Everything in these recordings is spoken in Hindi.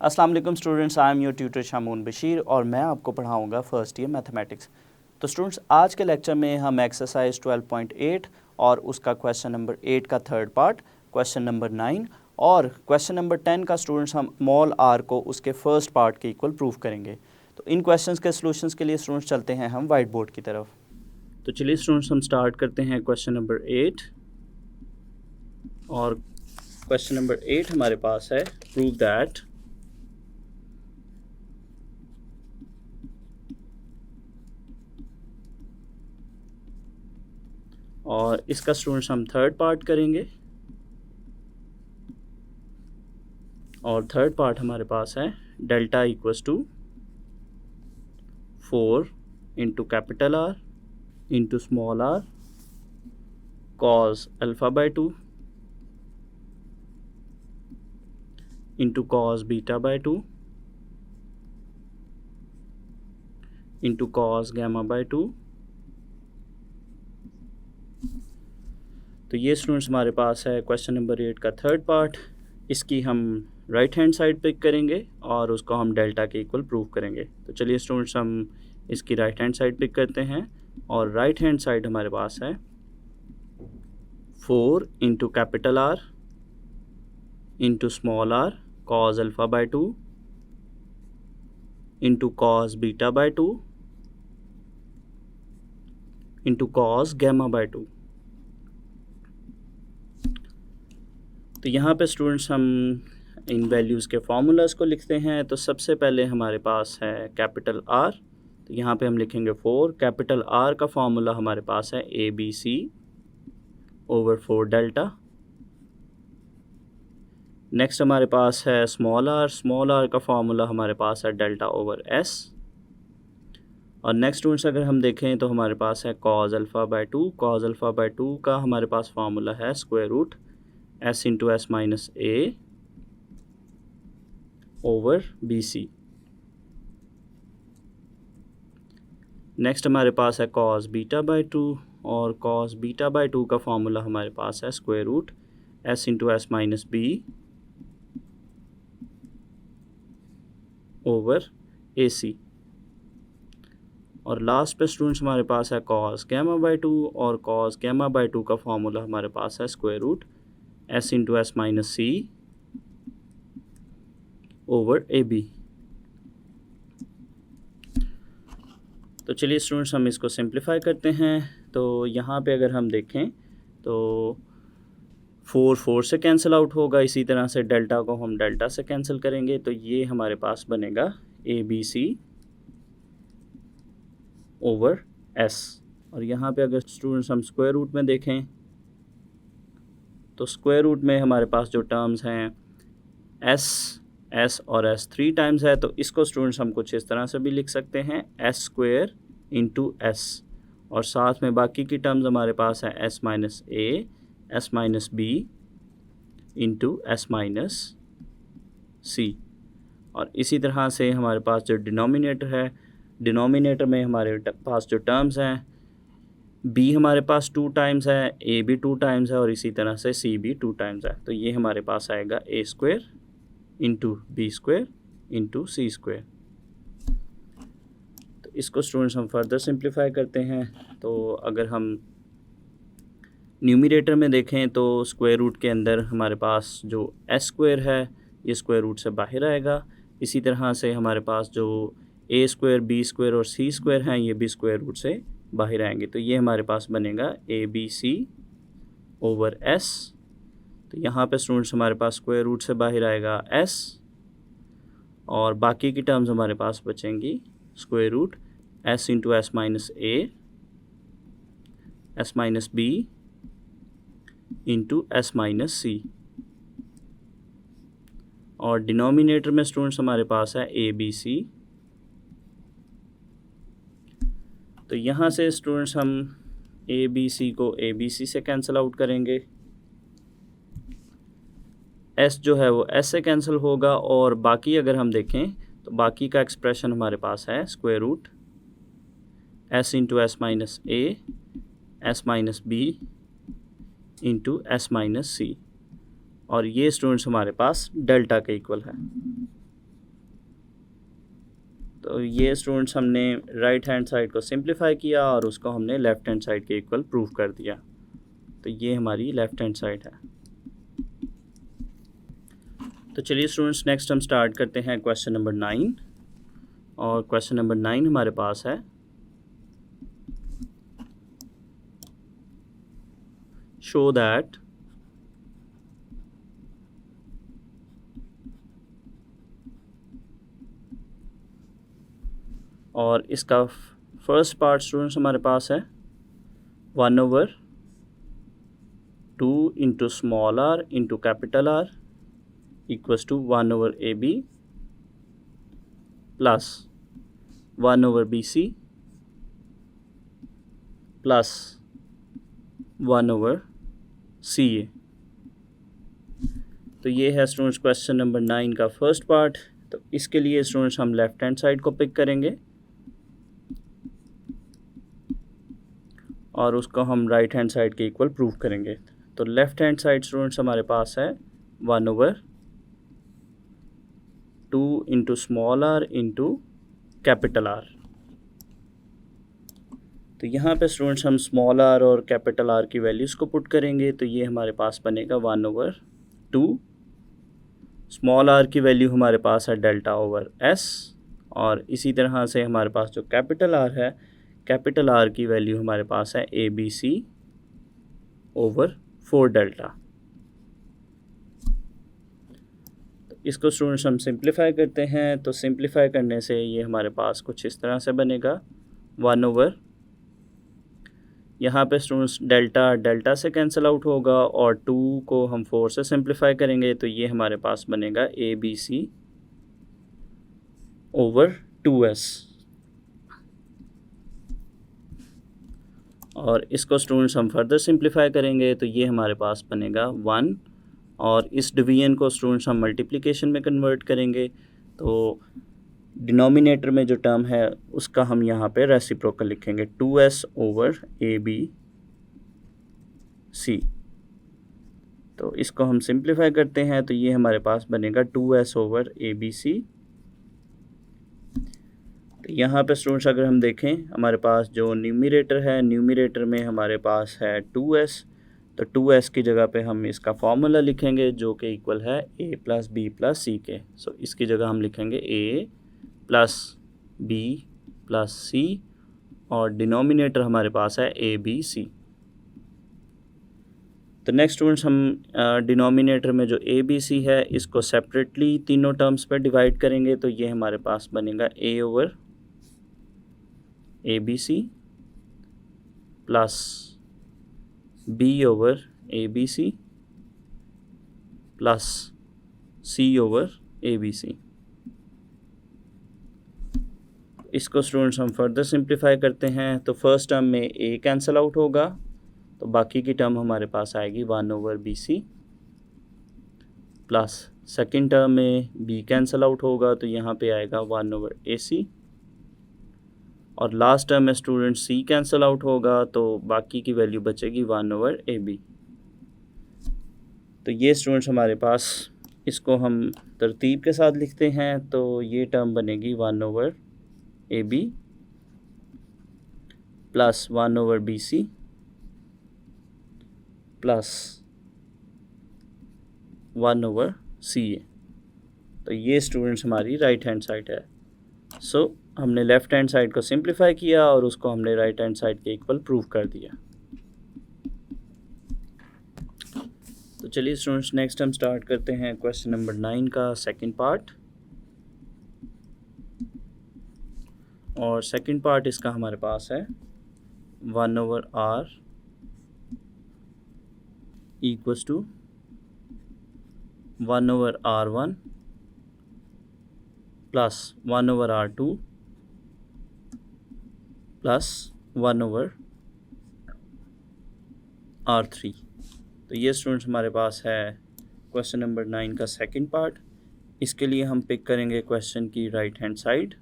अस्सलाम वालेकुम students, I am your tutor Shamoon Bashir और मैं आपको पढ़ाऊंगा फर्स्ट ईयर मैथमेटिक्स। तो स्टूडेंट्स, आज के लेक्चर में हम एक्सरसाइज 12.8 और उसका क्वेश्चन नंबर 8 का थर्ड पार्ट, क्वेश्चन नंबर 9 और क्वेश्चन नंबर 10 का स्टूडेंट्स हम स्मॉल आर को उसके फर्स्ट पार्ट के इक्वल प्रूव करेंगे। तो इन क्वेश्चंस के सॉल्यूशंस के लिए स्टूडेंट्स चलते हैं हम वाइट बोर्ड की तरफ। तो चलिए स्टूडेंट्स, हम स्टार्ट करते हैं क्वेश्चन नंबर 8 और क्वेश्चन नंबर 8 हमारे पास है प्रूव दैट और इसका स्टूडेंट्स हम थर्ड पार्ट करेंगे और थर्ड पार्ट हमारे पास है delta equals to 4 into capital R into small r cos alpha by 2 into cos beta by 2 into cos gamma by 2। तो ये स्टूडेंट्स हमारे पास है क्वेश्चन नंबर 8 का थर्ड पार्ट। इसकी हम राइट हैंड साइड पिक करेंगे और उसको हम डेल्टा के इक्वल प्रूव करेंगे। तो चलिए स्टूडेंट्स, हम इसकी राइट हैंड साइड पिक करते हैं और राइट हैंड साइड हमारे पास है 4 into capital R into small r cos alpha by 2 into cos beta by 2 into cos gamma by 2। तो यहाँ पे स्टूडेंट्स हम इन वैल्यूज़ के फार्मूलाज को लिखते हैं। तो सबसे पहले हमारे पास है कैपिटल आर, तो यहाँ पे हम लिखेंगे 4। कैपिटल आर का फार्मूला हमारे पास है ABC ओवर 4 डेल्टा। नेक्स्ट हमारे पास है स्मॉल आर का फार्मूला हमारे पास है डेल्टा ओवर S। और नेक्स्ट स्टूडेंट्स, अगर हम देखें तो हमारे पास है cos alpha by 2। Cos alpha by 2 का हमारे पास फार्मूला है square root S into S minus A over BC। Next हमारे पास है कॉस बीटा बाय 2 और कॉस बीटा बाय 2 का फार्मूला हमारे पास है square root S into S minus B over AC। और लास्ट पे स्टूडेंट्स हमारे पास है कॉस गैमा बाय 2 और कॉस गैमा बाय 2 का फार्मूला हमारे पास है square root S into S minus C over AB। तो चलिए स्टूडेंट्स, हम इसको सिंप्लीफाई करते हैं। तो यहाँ पे अगर हम देखें तो 4 से कैंसिल आउट होगा, इसी तरह से डेल्टा को हम डेल्टा से कैंसिल करेंगे। तो ये हमारे पास बनेगा ABC ओवर S। और यहाँ पे अगर स्टूडेंट्स हम स्क्वायर रूट में देखें तो स्क्वायर रूट में हमारे पास जो टर्म्स हैं S और S 3 टाइम्स है, तो इसको स्टूडेंट्स हम कुछ इस तरह से भी लिख सकते हैं S स्क्वायर इंटू S। और साथ में बाकी की टर्म्स हमारे पास है S minus A S minus B into S minus C। और इसी तरह से हमारे पास जो डिनोमिनेटर है, डिनोमिनेटर में हमारे पास जो टर्म्स हैं B हमारे पास 2 टाइम्स है, A भी 2 टाइम्स है और इसी तरह से C भी 2 टाइम्स है। तो ये हमारे पास आएगा A square into B square into C square. तो इसको स्टूडेंट्स हम फर्दर सिंप्लीफाई करते हैं। तो अगर हम न्यूमरेटर में देखें तो स्क्वायर रूट के अंदर हमारे पास जो S स्क्वायर है ये स्क्वायर रूट से बाहर आएगा। इसी तरह से हमारे पास जो A स्क्वायर B स्क्वायर और C स्क्वायर हैं ये भी स्क्वायर रूट से बाहर आएंगे। तो ये हमारे पास बनेगा ABC ओवर S। तो यहाँ पे स्टूडेंट्स हमारे पास स्क्वायर रूट से बाहर आएगा S और बाकी की टर्म्स हमारे पास बचेंगी square root S into S minus A S minus B into S minus C। और डिनोमिनेटर में स्टूडेंट्स हमारे पास है ABC। तो यहाँ से स्टूडेंट्स हम ABC को ABC से कैंसिल आउट करेंगे, S जो है वो S से कैंसिल होगा और बाकी अगर हम देखें तो बाकी का एक्सप्रेशन हमारे पास है square root S into S minus A S minus B into S minus C। और ये स्टूडेंट्स हमारे पास डेल्टा के इक्वल है। तो ये स्टूडेंट्स हमने राइट हैंड साइड को सिंप्लीफाई किया और उसको हमने लेफ़्ट हैंड साइड के इक्वल प्रूव कर दिया। तो ये हमारी लेफ़्ट हैंड साइड है। तो चलिए स्टूडेंट्स नेक्स्ट हम स्टार्ट करते हैं क्वेश्चन नंबर 9। और क्वेश्चन नंबर 9 हमारे पास है शो दैट और इसका फर्स्ट पार्ट स्टूडेंट्स हमारे पास है 1/2 into small r into capital R equals to 1/AB plus 1/BC plus 1/CA। तो ये है स्टूडेंट्स क्वेश्चन नंबर 9 का फर्स्ट पार्ट। तो इसके लिए स्टूडेंट्स हम लेफ़्ट हैंड साइड को पिक करेंगे और उसको हम राइट हैंड साइड के इक्वल प्रूव करेंगे। तो लेफ़्ट हैंड साइड स्टूडेंट्स हमारे पास है 1/2 into small r into capital R। तो यहाँ पे स्टूडेंट्स हम स्मॉल r और कैपिटल R की वैल्यूज़ को पुट करेंगे। तो ये हमारे पास बनेगा 1/2। स्मॉल r की वैल्यू हमारे पास है डेल्टा ओवर s और इसी तरह से हमारे पास जो कैपिटल R है, कैपिटल R की वैल्यू हमारे पास है ABC ओवर 4 डेल्टा। तो इसको स्टूडेंट्स हम सिंप्लीफाई करते हैं। तो सिंप्लीफाई करने से ये हमारे पास कुछ इस तरह से बनेगा 1/, यहाँ पे स्टूडेंट्स डेल्टा से कैंसिल आउट होगा और 2 को हम 4 से सिंप्लीफाई करेंगे। तो ये हमारे पास बनेगा ABC ओवर 2S। और इसको स्टूडेंट्स हम फर्दर सिंप्लीफाई करेंगे तो ये हमारे पास बनेगा 1 और इस डिवीजन को स्टूडेंट्स हम मल्टीप्लिकेशन में कन्वर्ट करेंगे। तो डिनोमिनेटर में जो टर्म है उसका हम यहाँ पे रेसिप्रोकल लिखेंगे 2S ओवर ABC। तो इसको हम सिंप्लीफाई करते हैं तो ये हमारे पास बनेगा 2S ओवर ABC। यहाँ पे स्टूडेंट्स अगर हम देखें हमारे पास जो न्यूमरेटर है, न्यूमरेटर में हमारे पास है 2S। तो 2S की जगह पे हम इसका फॉर्मूला लिखेंगे जो कि इक्वल है A plus B plus C के। सो इसकी जगह हम लिखेंगे A plus B plus C और डिनोमिनेटर हमारे पास है ABC। तो नेक्स्ट स्टूडेंट्स हम डिनोमिनेटर में जो ABC है इसको सेपरेटली तीनों टर्म्स पर डिवाइड करेंगे। तो ये हमारे पास बनेगा A over ABC plus B over ABC plus C over ABC। इसको स्टूडेंट्स हम फर्दर सिंप्लीफाई करते हैं तो फर्स्ट टर्म में A कैंसिल आउट होगा तो बाकी की टर्म हमारे पास आएगी 1/BC प्लस सेकेंड टर्म में B कैंसिल आउट होगा तो यहाँ पे आएगा 1/AC और लास्ट टर्म में स्टूडेंट C कैंसिल आउट होगा तो बाकी की वैल्यू बचेगी 1/AB। तो ये स्टूडेंट्स हमारे पास, इसको हम तरतीब के साथ लिखते हैं तो ये टर्म बनेगी 1/AB plus 1/BC plus 1/CA। तो ये स्टूडेंट्स हमारी राइट हैंड साइड है। सो हमने लेफ़्ट हैंड साइड को सिंप्लीफाई किया और उसको हमने राइट हैंड साइड के इक्वल प्रूव कर दिया। तो चलिए स्टूडेंट्स नेक्स्ट हम स्टार्ट करते हैं क्वेश्चन नंबर 9 का सेकंड पार्ट। और सेकंड पार्ट इसका हमारे पास है 1/R equals to 1/R1 plus 1/R2 plus 1/R3। तो ये स्टूडेंट्स हमारे पास है क्वेश्चन नंबर 9 का सेकंड पार्ट। इसके लिए हम पिक करेंगे क्वेश्चन की राइट हैंड साइड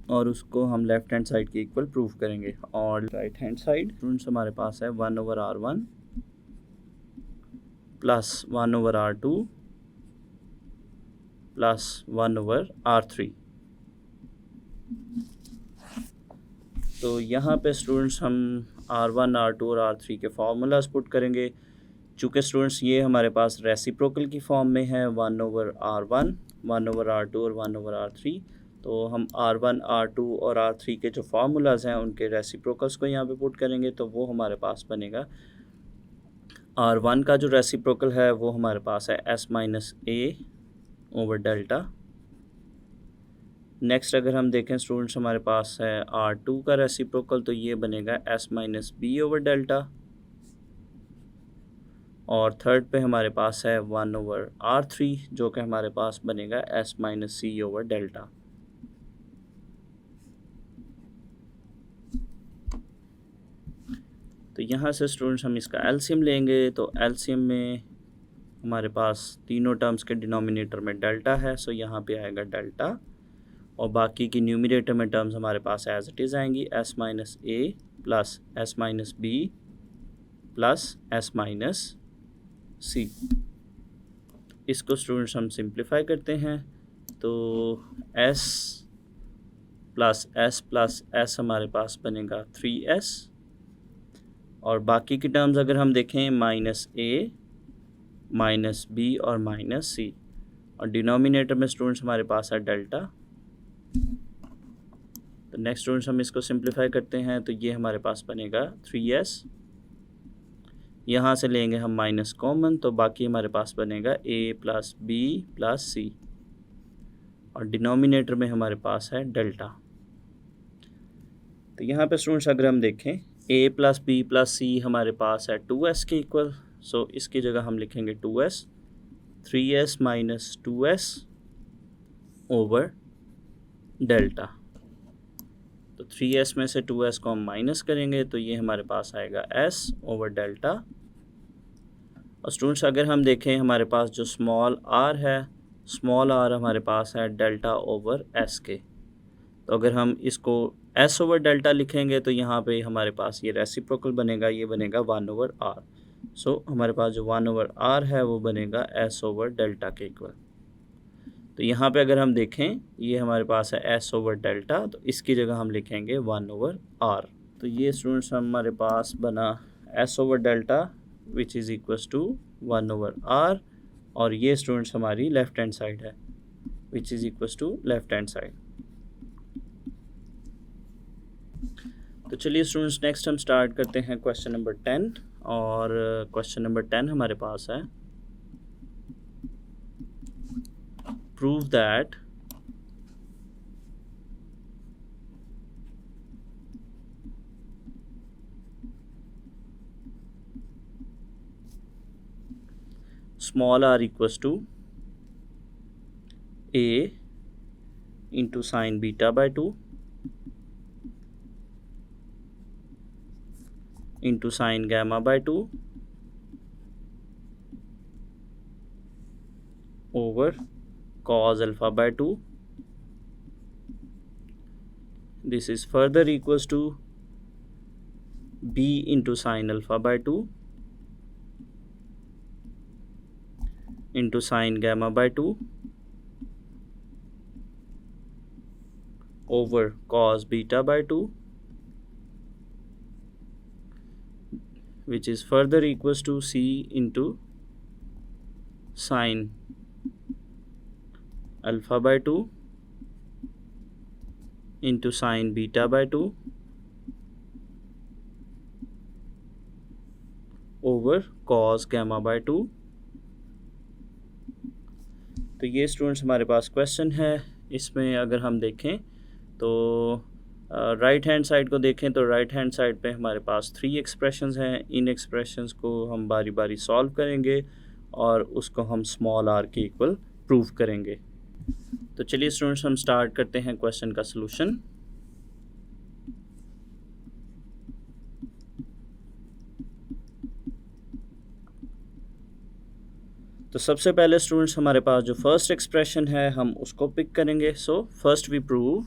और उसको हम लेफ़्ट हैंड साइड के इक्वल प्रूव करेंगे। और राइट हैंड साइड स्टूडेंट्स हमारे पास है 1/R1 plus 1/R2 plus 1/r3। तो यहाँ पे स्टूडेंट्स हम r1, r2 और r3 के फार्मूलाज पुट करेंगे। चूँकि स्टूडेंट्स ये हमारे पास रेसिप्रोकल की फॉर्म में है 1/r1, 1/r2 और 1/r3, तो हम r1, r2 और r3 के जो फार्मूलाज हैं उनके रेसिप्रोकल्स को यहाँ पे पुट करेंगे। तो वो हमारे पास बनेगा r1 का जो रेसिप्रोकल है वो हमारे पास है s-a/डेल्टा। नेक्स्ट अगर हम देखें स्टूडेंट्स हमारे पास है r2 का रेसिप्रोकल, तो ये बनेगा s-b/डेल्टा। और थर्ड पे हमारे पास है 1/r3 जो कि हमारे पास बनेगा s-c/डेल्टा। तो यहाँ से स्टूडेंट्स हम इसका एलसीएम लेंगे। तो एलसीएम में हमारे पास तीनों टर्म्स के डिनोमिनेटर में डेल्टा है, सो यहाँ पे आएगा डेल्टा, और बाकी की न्यूमरेटर में टर्म्स हमारे पास एज इट इज़ आएंगी s-a plus s-b plus s-c। इसको स्टूडेंट्स हम सिंप्लीफाई करते हैं, तो s प्लस s हमारे पास बनेगा 3s, और बाकी की टर्म्स अगर हम देखें -a, -b और -c, और डिनोमिनेटर में स्टूडेंट्स हमारे पास है डेल्टा। तो नेक्स्ट स्टूडेंट्स हम इसको सिंप्लीफाई करते हैं, तो ये हमारे पास बनेगा 3s, यहाँ से लेंगे हम माइनस कॉमन, तो बाकी हमारे पास बनेगा a plus b plus c, और डिनोमिनेटर में हमारे पास है डेल्टा। तो यहाँ पे स्टूडेंट्स अगर हम देखें a plus b plus c हमारे पास है 2s के इक्वल, सो इसकी जगह हम लिखेंगे 2s, 3s minus 2s over delta. तो 3s में से 2s को हम माइनस करेंगे, तो ये हमारे पास आएगा s ओवर डेल्टा। और स्टूडेंट्स अगर हम देखें हमारे पास जो स्मॉल r है, स्मॉल r हमारे पास है डेल्टा ओवर s के। तो अगर हम इसको s ओवर डेल्टा लिखेंगे तो यहाँ पे हमारे पास ये रेसिप्रोकल बनेगा, ये बनेगा 1/r। सो हमारे पास जो 1/r है वो बनेगा s ओवर डेल्टा के इक्वल। तो यहाँ पे अगर हम देखें ये हमारे पास है s ओवर डेल्टा, तो इसकी जगह हम लिखेंगे 1/r। तो ये स्टूडेंट्स हमारे पास बना s over delta which is equals to 1/r, और ये स्टूडेंट्स हमारी लेफ़्ट हैंड साइड है which is equals to left hand side. तो चलिए स्टूडेंट्स नेक्स्ट हम स्टार्ट करते हैं क्वेश्चन नंबर 10, और क्वेश्चन नंबर 10 हमारे पास है prove that small r equals to a into sine beta by 2 into sine gamma by 2 over cos alpha by 2. This is further equals to b into sine alpha by 2 into sine gamma by 2 over cos beta by 2, which is further equals to c into sine alpha by 2 into sine beta by 2 over cos gamma by 2। तो ये स्टूडेंट्स हमारे पास क्वेश्चन है। इसमें अगर हम देखें तो राइट हैंड साइड को देखें तो राइट हैंड साइड पे हमारे पास 3 एक्सप्रेशंस हैं। इन एक्सप्रेशंस को हम बारी बारी सॉल्व करेंगे और उसको हम स्मॉल r के इक्वल प्रूव करेंगे। तो चलिए स्टूडेंट्स हम स्टार्ट करते हैं क्वेश्चन का सलूशन। तो सबसे पहले स्टूडेंट्स हमारे पास जो फर्स्ट एक्सप्रेशन है हम उसको पिक करेंगे। सो फर्स्ट वी प्रूव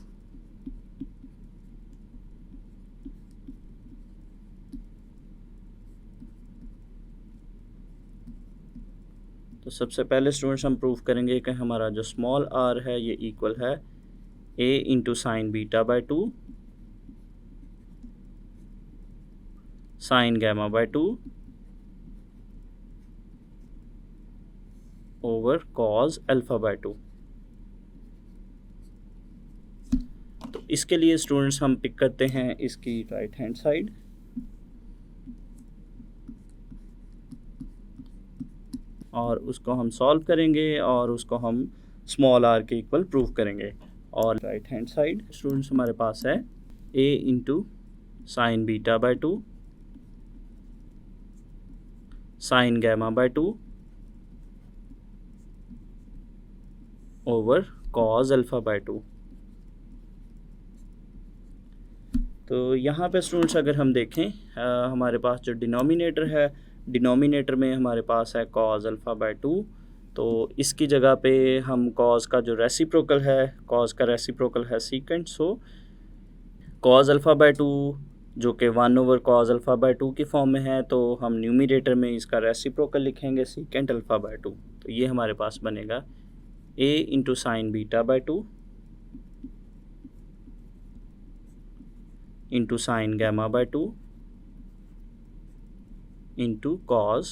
तो सबसे पहले स्टूडेंट्स हम प्रूव करेंगे कि हमारा जो स्मॉल आर है ये इक्वल है a into sine beta by 2 sine gamma by 2 over cos alpha by 2। तो इसके लिए स्टूडेंट्स हम पिक करते हैं इसकी राइट हैंड साइड और उसको हम सॉल्व करेंगे और उसको हम स्मॉल आर के इक्वल प्रूव करेंगे। और राइट हैंड साइड स्टूडेंट्स हमारे पास है a into sine beta by 2 sine gamma by 2 over cos alpha by 2। तो यहाँ पे स्टूडेंट्स अगर हम देखें हमारे पास जो डिनोमिनेटर है, डिनोमिनेटर में हमारे पास है कॉज अल्फ़ा बाय 2, तो इसकी जगह पे हम कॉज का जो रेसिप्रोकल है, कॉज का रेसिप्रोकल है secant, show cos alpha by 2 जो कि 1 ओवर कॉज अल्फ़ा बाय 2 की फॉर्म में है, तो हम न्यूमिनेटर में इसका रेसिप्रोकल लिखेंगे सीकेंट अल्फ़ा बाय 2। तो ये हमारे पास बनेगा a into sine beta by 2 into sine gamma by 2 into cos,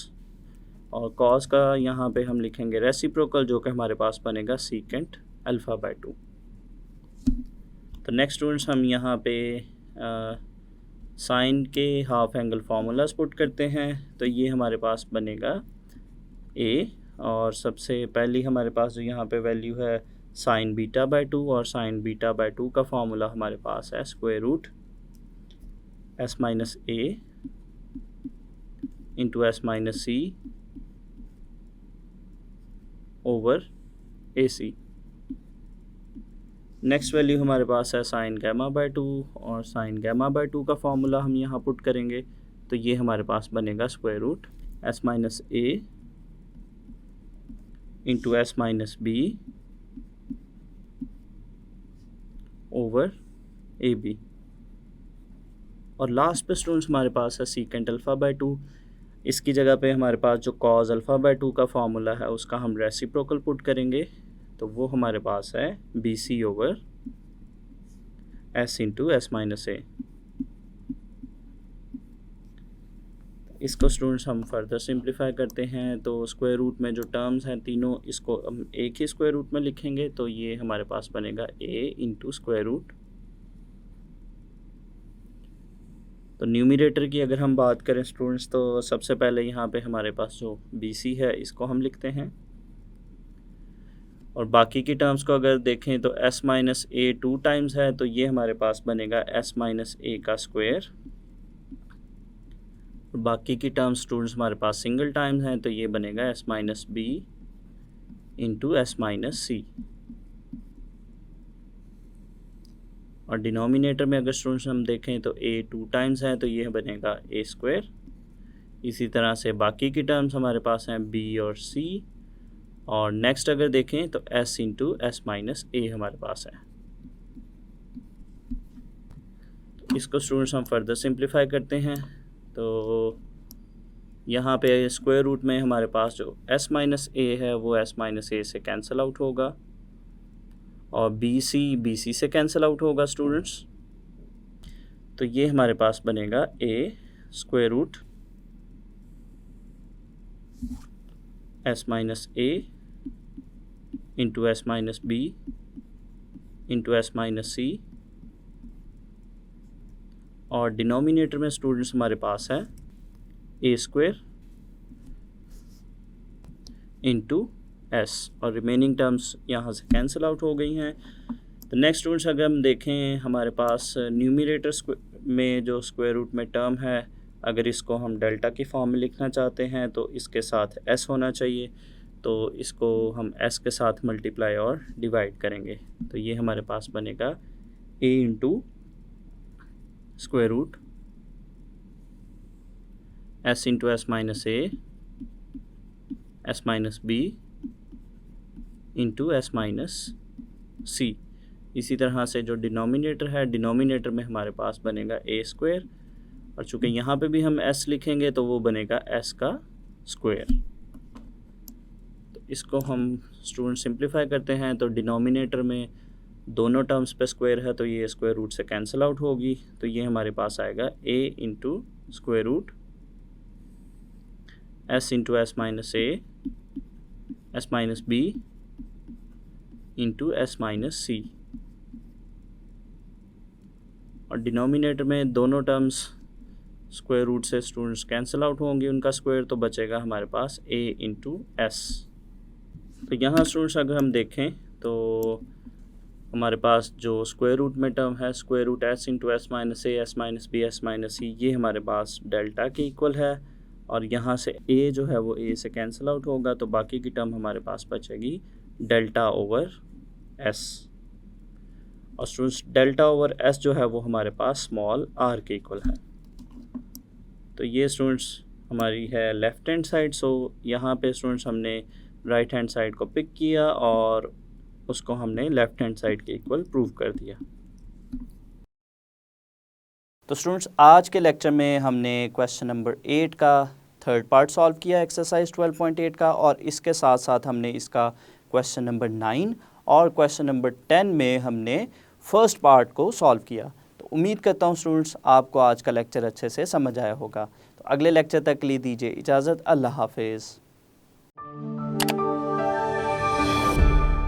और कॉज का यहाँ पे हम लिखेंगे रेसिप्रोकल जो कि हमारे पास बनेगा सीकेंट अल्फ़ा बाय 2। तो नेक्स्ट स्टूडेंट्स हम यहाँ पे साइन के हाफ एंगल फार्मूलाज पुट करते हैं। तो ये हमारे पास बनेगा a, और सबसे पहली हमारे पास जो यहाँ पे वैल्यू है साइन बीटा बाय 2, और साइन बीटा बाय 2 का फार्मूला हमारे पास है square root s minus a into S minus C over A C. Next value हमारे पास है साइन गैमा बाय 2, और साइन गैमा बाय 2 का फॉर्मूला हम यहाँ पुट करेंगे। तो ये हमारे पास बनेगा square root S minus A into S minus B over A B. और लास्ट पे स्टूडेंट्स हमारे पास है सीकेंट अल्फ़ा बाय 2। इसकी जगह पे हमारे पास जो कॉज अल्फ़ा बाय 2 का फॉर्मूला है उसका हम रेसिप्रोकल पुट करेंगे। तो वो हमारे पास है B C over S into S minus A. इसको स्टूडेंट्स हम फर्दर सिंप्लीफाई करते हैं। तो स्क्वायर रूट में जो टर्म्स हैं तीनों, इसको हम एक ही स्क्वायर रूट में लिखेंगे। तो ये हमारे पास बनेगा a इंटू स्क्वायर रूट। तो न्यूमिनेटर की अगर हम बात करें स्टूडेंट्स, तो सबसे पहले यहाँ पे हमारे पास जो BC है इसको हम लिखते हैं, और बाकी की टर्म्स को अगर देखें तो s माइनस ए 2 टाइम्स है, तो ये हमारे पास बनेगा s माइनस ए का स्क्वायर। और बाकी की टर्म्स स्टूडेंट्स हमारे पास सिंगल टाइम्स हैं, तो ये बनेगा s minus B into S minus सी। और डिनोमिनेटर में अगर स्टूडेंट्स हम देखें तो a 2 टाइम्स है, तो ये बनेगा a स्क्वायर। इसी तरह से बाकी की टर्म्स हमारे पास हैं b और c। और नेक्स्ट अगर देखें तो s इंटू एस माइनस ए हमारे पास है। तो इसको स्टूडेंट्स हम फर्दर सिंप्लीफाई करते हैं। तो यहाँ पे स्क्वायर रूट में हमारे पास जो s माइनस ए है वो s माइनस ए से कैंसिल आउट होगा, और BC से कैंसिल आउट होगा स्टूडेंट्स। तो ये हमारे पास बनेगा a square root s minus A into S minus B into S minus सी। और डिनोमिनेटर में स्टूडेंट्स हमारे पास है a स्क्वायर इंटू s, और रिमेनिंग टर्म्स यहाँ से कैंसिल आउट हो गई हैं। तो नेक्स्ट स्टूडेंट्स अगर हम देखें हमारे पास न्यूमिनेटर में जो स्क्वायर रूट में टर्म है, अगर इसको हम डेल्टा की फॉर्म में लिखना चाहते हैं तो इसके साथ s होना चाहिए। तो इसको हम s के साथ मल्टीप्लाई और डिवाइड करेंगे। तो ये हमारे पास बनेगा a into square root s into S minus A S minus B into S minus C. इसी तरह से जो डिनोमिनेटर है, डिनोमिनेटर में हमारे पास बनेगा a स्क्वायर, और चूँकि यहाँ पे भी हम s लिखेंगे तो वो बनेगा s का स्क्वायर। इसको हम स्टूडेंट सिंप्लीफाई करते हैं तो डिनोमिनेटर में दोनों टर्म्स पे स्क्वायर है तो ये स्क्वायर रूट से कैंसिल आउट होगी, तो ये हमारे पास आएगा a into square root s into S minus A S minus B into S minus सी, और डिनोमिनेटर में दोनों टर्म्स स्क्वायर रूट से स्टूडेंट्स कैंसिल आउट होंगी, उनका स्क्वायर, तो बचेगा हमारे पास a इंटू एस। तो यहाँ स्टूडेंट्स अगर हम देखें तो हमारे पास जो स्क्वायर रूट में टर्म है square root s into S minus A S minus b s minus c, ये हमारे पास डेल्टा के इक्वल है, और यहाँ से a जो है वो a से कैंसिल आउट होगा, तो बाकी की टर्म हमारे पास बचेगी डेल्टा ओवर s, और स्टूडेंट्स डेल्टा ओवर s जो है वो हमारे पास स्मॉल r के इक्वल है। तो ये स्टूडेंट्स हमारी है लेफ़्ट हैंड साइड। सो यहाँ पे स्टूडेंट्स हमने राइट हैंड साइड को पिक किया और उसको हमने लेफ़्ट हैंड साइड के इक्वल प्रूव कर दिया। तो स्टूडेंट्स आज के लेक्चर में हमने क्वेश्चन नंबर 8 का थर्ड पार्ट सॉल्व किया एक्सरसाइज 12.8 का, और इसके साथ साथ हमने इसका क्वेश्चन नंबर 9 और क्वेश्चन नंबर 10 में हमने फर्स्ट पार्ट को सॉल्व किया। तो उम्मीद करता हूँ स्टूडेंट्स आपको आज का लेक्चर अच्छे से समझ आया होगा। तो अगले लेक्चर तक के लिए दीजिए इजाज़त। अल्लाह हाफिज़।